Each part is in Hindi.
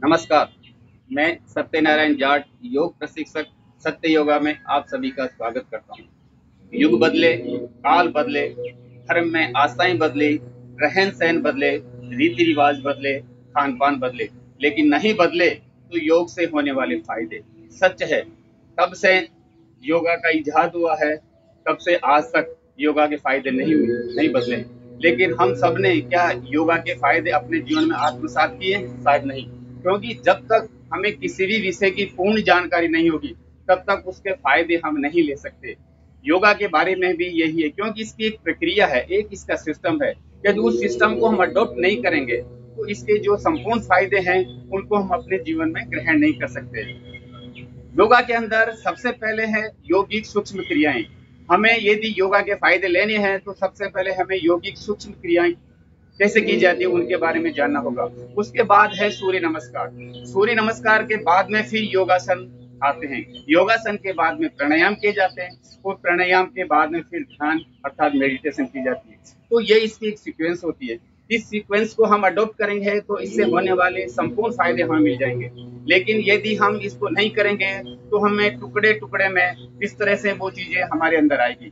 नमस्कार। मैं सत्यनारायण जाट, योग प्रशिक्षक सत्य योगा में आप सभी का स्वागत करता हूँ। युग बदले, काल बदले, धर्म में आस्थाएं बदले, रहन सहन बदले, रीति रिवाज बदले, खान पान बदले, लेकिन नहीं बदले तो योग से होने वाले फायदे। सच है, तब से योगा का इजाद हुआ है, तब से आज तक योगा के फायदे नहीं बदले। लेकिन हम सब ने क्या योगा के फायदे अपने जीवन में आत्मसात किए? शायद नहीं, क्योंकि जब तक हमें किसी भी विषय की पूर्ण जानकारी नहीं होगी तब तक उसके फायदे हम नहीं ले सकते। योगा के बारे में भी यही है, क्योंकि इसकी एक प्रक्रिया है, एक इसका सिस्टम है। यदि उस सिस्टम को हम अडॉप्ट नहीं करेंगे तो इसके जो संपूर्ण फायदे हैं उनको हम अपने जीवन में ग्रहण नहीं कर सकते। योगा के अंदर सबसे पहले है योगिक सूक्ष्म क्रियाएं। हमें यदि योगा के फायदे लेने हैं तो सबसे पहले हमें योगिक सूक्ष्म क्रियाएं कैसे की जाती है उनके बारे में जानना होगा। उसके बाद है सूर्य नमस्कार। सूर्य नमस्कार के बाद में फिर योगासन आते हैं। योगासन के बाद में प्राणायाम किए जाते हैं और प्राणायाम के बाद में फिर ध्यान अर्थात मेडिटेशन की जाती है। तो ये इसकी एक सीक्वेंस होती है। इस सीक्वेंस को हम अडॉप्ट करेंगे तो इससे होने वाले संपूर्ण फायदे हमें मिल जाएंगे। लेकिन यदि हम इसको नहीं करेंगे तो हमें टुकड़े टुकड़े में इस तरह से वो चीजें हमारे अंदर आएगी।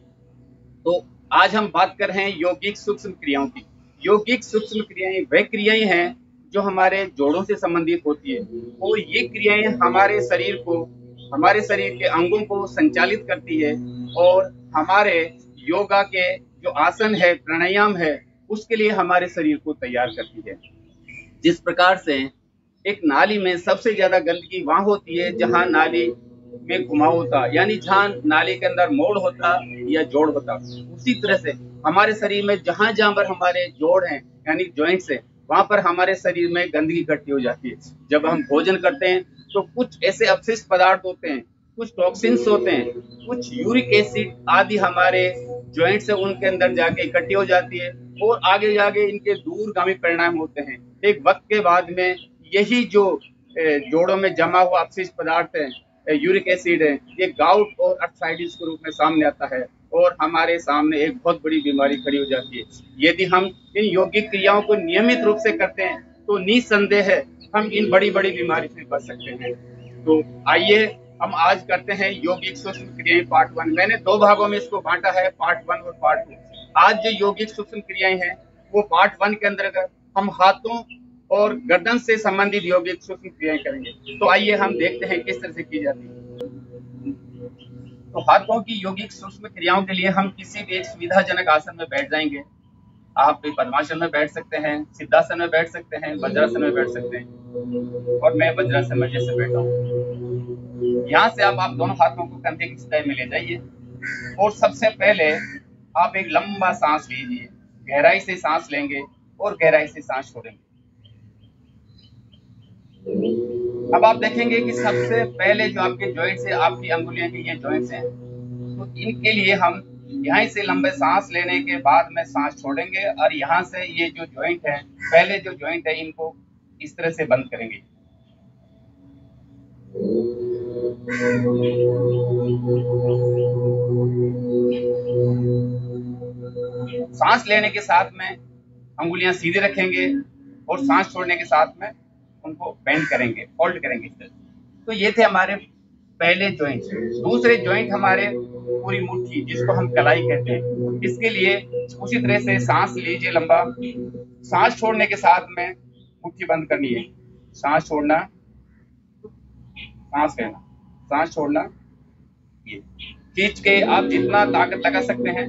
तो आज हम बात कर रहे हैं यौगिक सूक्ष्म क्रियाओं की। यौगिक सूक्ष्म क्रियाएं वह क्रियाएं हैं जो हमारे जोड़ों से संबंधित होती है और ये क्रियाएं हमारे शरीर के अंगों को संचालित करती है और हमारे योगा के जो आसन है, प्राणायाम है, उसके लिए हमारे शरीर को तैयार करती है। जिस प्रकार से एक नाली में सबसे ज्यादा गंदगी वहां होती है जहां नाली में घुमाव होता, यानी जहां नाली के अंदर मोड़ होता या जोड़ होता। उसी तरह से हमारे शरीर में जहां जहां पर हमारे जोड़ हैं यानी जॉइंट्स है, वहां पर हमारे शरीर में गंदगी इकट्ठी हो जाती है। जब हम भोजन करते हैं तो कुछ ऐसे अपशिष्ट पदार्थ होते हैं, कुछ टॉक्सिन्स होते हैं, कुछ यूरिक एसिड आदि हमारे जॉइंट से उनके अंदर जाके इकट्ठी हो जाती है और आगे जाके इनके दूरगामी परिणाम होते हैं। एक वक्त के बाद में यही जो जोड़ों में जमा हुआ अपशिष्ट पदार्थ है, यूरिक एसिड है, ये गाउट और अर्थराइटिस के रूप में सामने आता है और हमारे सामने एक बहुत बड़ी बीमारी खड़ी हो जाती है। यदि हम इन यौगिक क्रियाओं को नियमित रूप से करते हैं तो निसंदेह है हम इन बड़ी बड़ी बीमारी से बच सकते हैं। तो आइए हम आज करते हैं यौगिक सूक्ष्म क्रियाएं पार्ट 1। मैंने दो भागों में इसको बांटा है, पार्ट 1 और पार्ट 2। आज जो यौगिक सूक्ष्म क्रियाएं हैं वो पार्ट 1 के अंतर्गत हम हाथों और गर्दन से संबंधित यौगिक सूक्ष्म क्रियाएं करेंगे। तो आइए हम देखते हैं किस तरह से की जाती है। तो हाथों की यौगिक सूक्ष्म क्रियाओं के लिए हम किसी भी एक सुविधाजनक आसन में बैठ जाएंगे। आप पद्मासन में बैठ सकते हैं, सिद्धासन में बैठ सकते हैं, वज्रासन में बैठ सकते हैं और मैं वज्रासन में जैसे बैठा हूँ। यहाँ से आप दोनों हाथों को कंधे की सतह में ले जाइए और सबसे पहले आप एक लंबा सांस लीजिए। गहराई से सांस लेंगे और गहराई से सांस छोड़ेंगे। अब आप देखेंगे कि सबसे पहले जो आपके जॉइंट्स है, आपकी अंगुलियों के ये जॉइंट्स हैं, तो इनके लिए हम यहाँ से लंबे सांस लेने के बाद में सांस छोड़ेंगे और यहाँ से ये जो जॉइंट है, पहले जो जॉइंट है, इनको इस तरह से बंद करेंगे। सांस लेने के साथ में अंगुलियां सीधे रखेंगे और सांस छोड़ने के साथ में उनको बेंड करेंगे, फोल्ड करेंगे इस तरह से। तो ये थे हमारे पहले जॉइंट। दूसरे जॉइंट हमारे पूरी मुट्ठी, जिसको हम कलाई कहते हैं, इसके लिए उसी तरह से सांस लीजिए लंबा, सांस छोड़ने के साथ में मुट्ठी बंद करनी है। सांस छोड़ना, सांस लेना, सांस छोड़ना, ये खींच के आप जितना ताकत लगा सकते हैं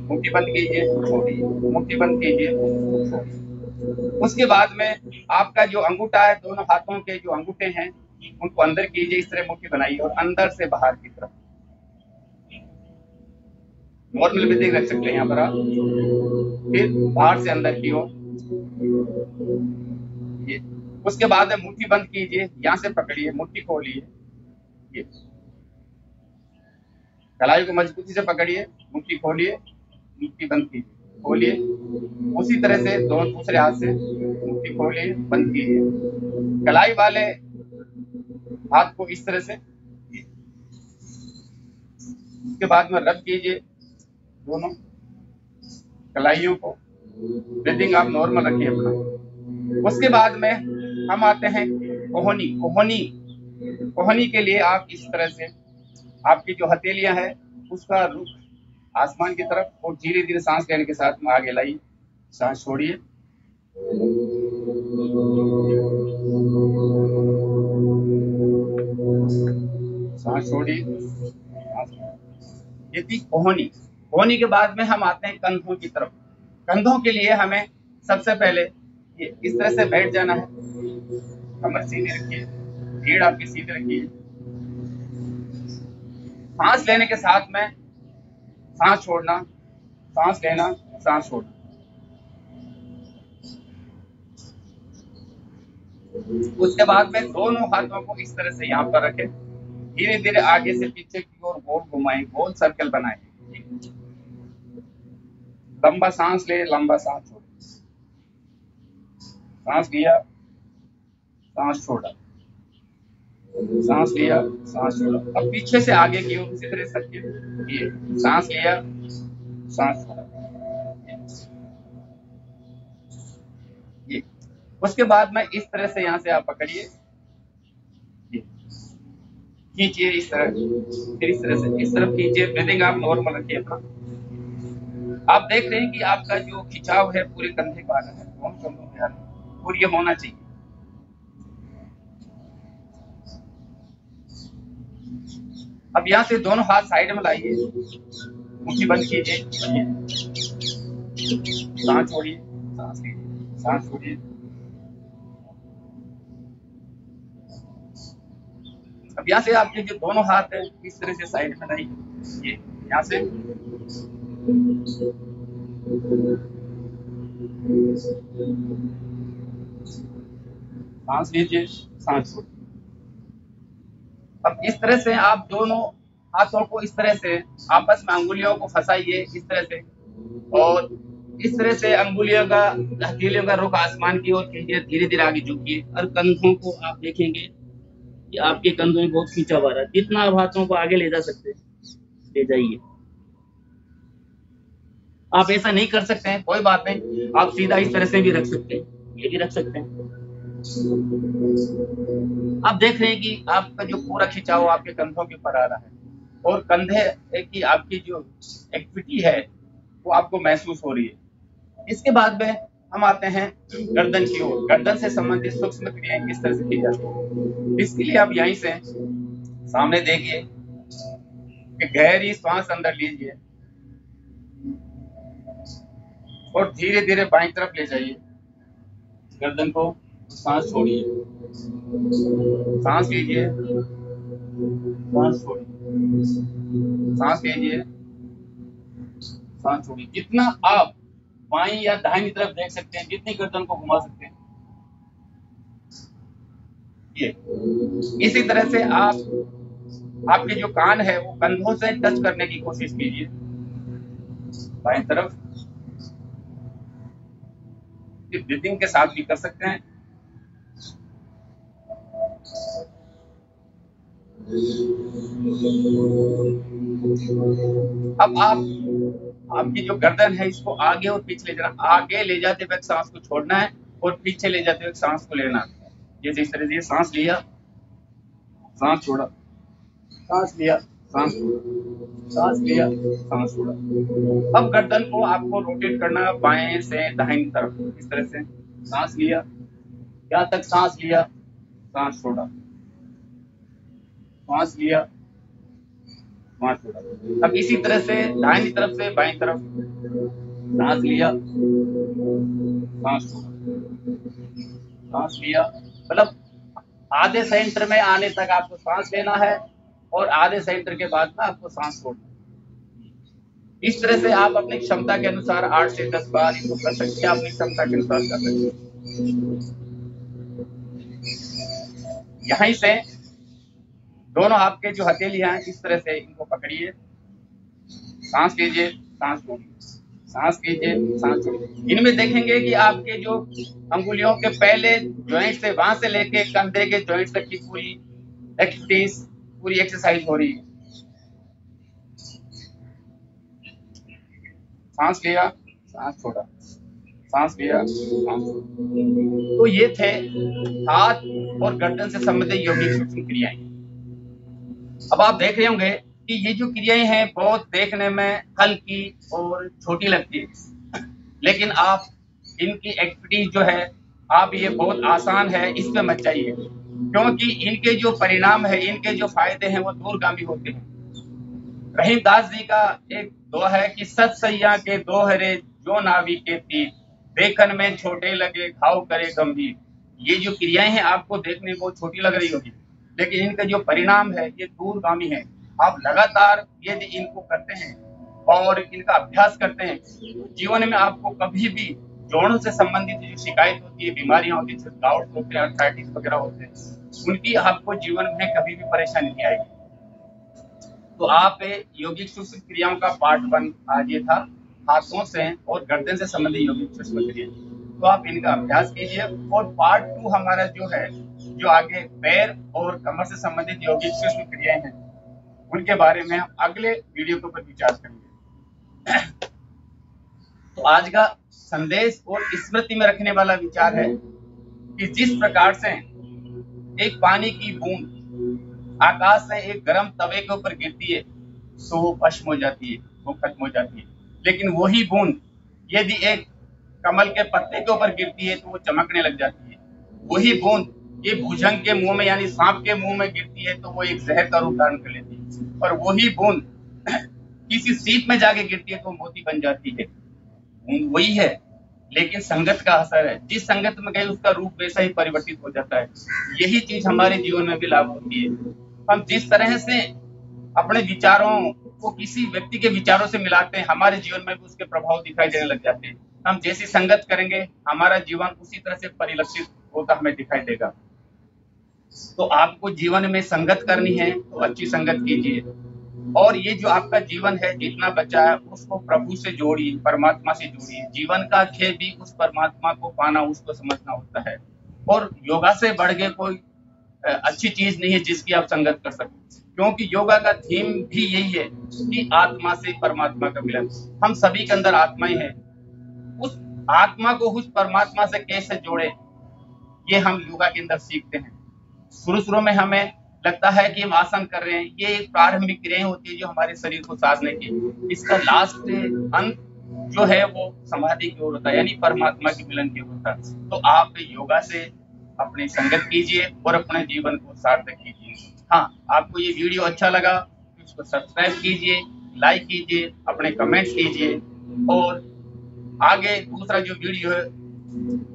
मुट्ठी बंद कीजिए, छोड़िए, मुट्ठी बंद कीजिए, छोड़िए। उसके बाद में आपका जो अंगूठा है, दोनों हाथों के जो अंगूठे हैं उनको अंदर कीजिए, इस तरह मुट्ठी बनाइए और अंदर से बाहर की तरफ नॉर्मल ब्रीथिंग रख सकते हैं यहाँ पर आप। फिर बाहर से अंदर की ओर, ये। उसके बाद में मुट्ठी बंद कीजिए, यहाँ से पकड़िए, मुट्ठी खोलिए, ये कलाई को मजबूती से पकड़िए, मुट्ठी खोलिए, मुट्ठी बंद कीजिए, खोलिए। उसी तरह से दोनों दूसरे हाथ से मुट्ठी खोलिए, बंद कीजिए। कलाई वाले हाथ को इस तरह से, उसके बाद में रब कीजिए दोनों कलाइयों को। ब्रीदिंग आप नॉर्मल रखिए अपना। उसके बाद में हम आते हैं कोहनी कोहनी कोहनी के लिए आप इस तरह से आपकी जो हथेलियां है उसका रुख आसमान की तरफ और धीरे धीरे सांस लेने के साथ में आगे लाइए, सांस छोड़िए, सांस छोड़िए। ये थी कोहनी। कोहनी के बाद में हम आते हैं कंधों की तरफ। कंधों के लिए हमें सबसे पहले ये इस तरह से बैठ जाना है, कमर सीधी रखिए, रीढ़ आपकी सीधी रखिए। सांस लेने के साथ में सांस छोड़ना, सांस लेना, सांस छोड़ना। उसके बाद में दोनों हाथों को इस तरह से यहाँ पर रखें, धीरे धीरे आगे से पीछे की ओर गोल घुमाएं, गोल सर्कल बनाएं। लंबा सांस ले, लंबा सांस छोड़, सांस लिया, सांस छोड़ा, सांस लिया, सांस छोड़ा। अब पीछे से आगे की ओर इसी तरह से ये सांस लिया, सांस छोड़ा। ये उसके बाद में इस तरह से यहाँ से आप पकड़िए, खींचिए इस तरह, फिर इस तरह से इस तरफ खींचिए। ब्रीदिंग आप नॉर्मल रखिए अपना। आप देख रहे हैं कि आपका जो खिंचाव है पूरे कंधे का आ रहा है, दोनों कंधों में आ रहा है और ये होना चाहिए। अब यहाँ से दोनों हाथ साइड में लाइए, मुट्ठी बंद कीजिए, सांस छोड़िए, सांस लीजिए, सांस छोड़िए। अब यहाँ से आपके जो दोनों हाथ है इस तरह से साइड में लाइए, ये यहाँ से सांस लीजिए, सांस छोड़िए। अब इस तरह से आप दोनों हाथों को इस तरह से आपस में अंगुलियों को फंसाइए इस तरह से, और इस तरह से अंगुलियों का हथेलियों का रुख आसमान की ओर कीजिए, धीरे धीरे आगे झुकिए और कंधों को आप देखेंगे कि आपके कंधों में बहुत खींचा हुआ रहा है। जितना आप हाथों को आगे ले जा सकते हैं ले जाइए। आप ऐसा नहीं कर सकते हैं कोई बात नहीं, आप सीधा इस तरह से भी रख सकते हैं, ये भी रख सकते हैं। आप देख रहे हैं कि आपका जो पूरा खिंचाव आपके कंधों के ऊपर आ रहा है और कंधे की आपकी जो एक्टिविटी है वो आपको महसूस हो रही है। इसके बाद में हम आते हैं गर्दन की ओर। गर्दन से संबंधित सूक्ष्म क्रियाएं किस तरह से की जाती है, इसके लिए आप यहीं से सामने देखिए कि गहरी सांस अंदर लीजिए और धीरे धीरे बाईं तरफ ले जाइए गर्दन को, सांस छोड़िए, सांस लीजिए, सांस छोड़िए, सांस लीजिए, सांस छोड़िए। जितना आप बाईं या दाहिनी तरफ देख सकते हैं, जितनी गर्दन को घुमा सकते हैं, ये इसी तरह से आप आपके जो कान है वो कंधों से टच करने की कोशिश कीजिए बाईं तरफ। ब्रीथिंग के साथ भी कर सकते हैं। अब आप आपकी जो गर्दन है इसको आगे और पीछे ले जाना, आगे ले जाते वक्त सांस को छोड़ना है और पीछे ले जाते वक्त सांस को लेना है। जैसे इस तरह से सांस लिया, सांस छोड़ा, सांस लिया, सांस छोड़ा, सांस लिया, सांस छोड़ा। अब गर्दन को आपको रोटेट करना है बाएं से दाहिनी तरफ, इस तरह से सांस लिया, यहाँ तक सांस लिया, सांस छोड़ा, सांस लिया, सांस छोड़ा। अब इसी तरह से दाहिनी तरफ से बाईं तरफ सांस लिया, सांस छोड़ा, सांस लिया। मतलब आधे सेंटर में आने तक आपको सांस लेना है और आधे सेंटर के बाद में आपको सांस छोड़ना है। इस तरह से आप अपनी क्षमता के अनुसार 8 से 10 बार इसको कर सकते हैं, अपनी क्षमता के अनुसार कर सकते हैं। यहीं से दोनों आपके जो हथेलियां हैं इस तरह से इनको पकड़िए, सांस लीजिए, सांस छोड़िए, सांस लीजिए, सांस छोड़िए। इनमें देखेंगे कि आपके जो अंगुलियों के पहले जॉइंट से वहां से लेके कंधे के जॉइंट तक की पूरी एक्टिविटीज, पूरी एक्सरसाइज हो रही है। सांस लिया, सांस छोड़ा, सांस लिया, सांस छोड़ा। तो ये थे हाथ और गर्दन से संबंधित यौगिक सूक्ष्म क्रियाएं। अब आप देख रहे होंगे कि ये जो क्रियाएं हैं बहुत देखने में हल्की और छोटी लगती है, लेकिन आप इनकी एक्टिविटीज जो है आप ये बहुत आसान है इस पे मत जाइए, क्योंकि इनके जो परिणाम है, इनके जो फायदे हैं वो दूरगामी होते हैं। रहीमदास जी का एक दोहा है कि सत सैया के दोहरे जो नावी के तीर, देखन में छोटे लगे घाव करे गंभीर। ये जो क्रियाएं हैं आपको देखने को छोटी लग रही होगी, लेकिन इनका जो परिणाम है ये दूरगामी है। आप लगातार यदि इनको करते हैं और इनका अभ्यास करते हैं, जीवन में आपको कभी भी जोड़ों से संबंधित जो शिकायत होती है, बीमारियां होती है, गाउट होते हैं, आर्थराइटिस वगैरह होते हैं, उनकी आपको जीवन में कभी भी परेशानी नहीं आएगी। तो आप यौगिक सूक्ष्म क्रियाओं का पार्ट 1 आज ये था, हाथों से और गर्दन से संबंधित यौगिक सूक्ष्म क्रिया। तो आप इनका अभ्यास कीजिए। और पार्ट 2 हमारा जो है, जो आगे पैर और कमर से संबंधित यौगिक सूक्ष्म क्रियाएं हैं, उनके बारे में हम अगले वीडियो के ऊपर विचार करेंगे। तो आज का संदेश और स्मृति में रखने वाला विचार है कि जिस प्रकार से एक पानी की बूंद आकाश से एक गर्म तवे के ऊपर गिरती है तो वो भस्म हो जाती है, वो खत्म हो जाती है, लेकिन वही बूंद यदि एक कमल के पत्ते के ऊपर गिरती है तो वो चमकने लग जाती है। वही बूंद ये भुजंग के मुंह में यानी सांप के मुंह में गिरती है तो वो एक जहर का रूप धारण कर लेती है। और वही बूंद किसी सीप में जाके गिरती है तो मोती बन जाती है। बूंद वही है, लेकिन संगत का असर है। जिस संगत में गए उसका रूप वैसा ही परिवर्तित हो जाता है। यही चीज हमारे जीवन में भी लागू होती है। हम जिस तरह से अपने विचारों को किसी व्यक्ति के विचारों से मिलाते हैं, हमारे जीवन में भी उसके प्रभाव दिखाई देने लग जाते हैं। हम जैसी संगत करेंगे हमारा जीवन उसी तरह से परिलक्षित होता हमें दिखाई देगा। तो आपको जीवन में संगत करनी है तो अच्छी संगत कीजिए, और ये जो आपका जीवन है जितना बचा है उसको प्रभु से जोड़िए, परमात्मा से जोड़िए। जीवन का ध्येय भी उस परमात्मा को पाना, उसको समझना होता है। और योगा से बढ़ के कोई अच्छी चीज नहीं है जिसकी आप संगत कर सकें, क्योंकि योगा का थीम भी यही है कि आत्मा से परमात्मा का मिलन। हम सभी के अंदर आत्मा ही है, उस आत्मा को उस परमात्मा से कैसे जोड़े, ये हम योगा के अंदर सीखते हैं। शुरू में हमें लगता है कि हम आसन कर रहे हैं, ये एक प्रारंभिक क्रियाएं होती है जो हमारे शरीर को साधने की। इसका लास्ट अंत जो है वो समाधि की ओर होता है, यानी परमात्मा के मिलन की ओर होता है। तो आप योगा से अपनी संगत कीजिए और अपने जीवन को सार्थक कीजिए। हाँ, आपको ये वीडियो अच्छा लगा तो इसको सब्सक्राइब कीजिए, लाइक कीजिए, अपने कमेंट्स कीजिए, और आगे दूसरा जो वीडियो है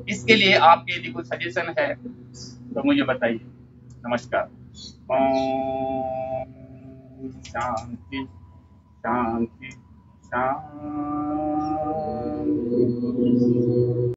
इसके लिए आपके यदि कोई सजेशन है तो मुझे बताइए। नमस्कार। ओम शांति शांति शांति।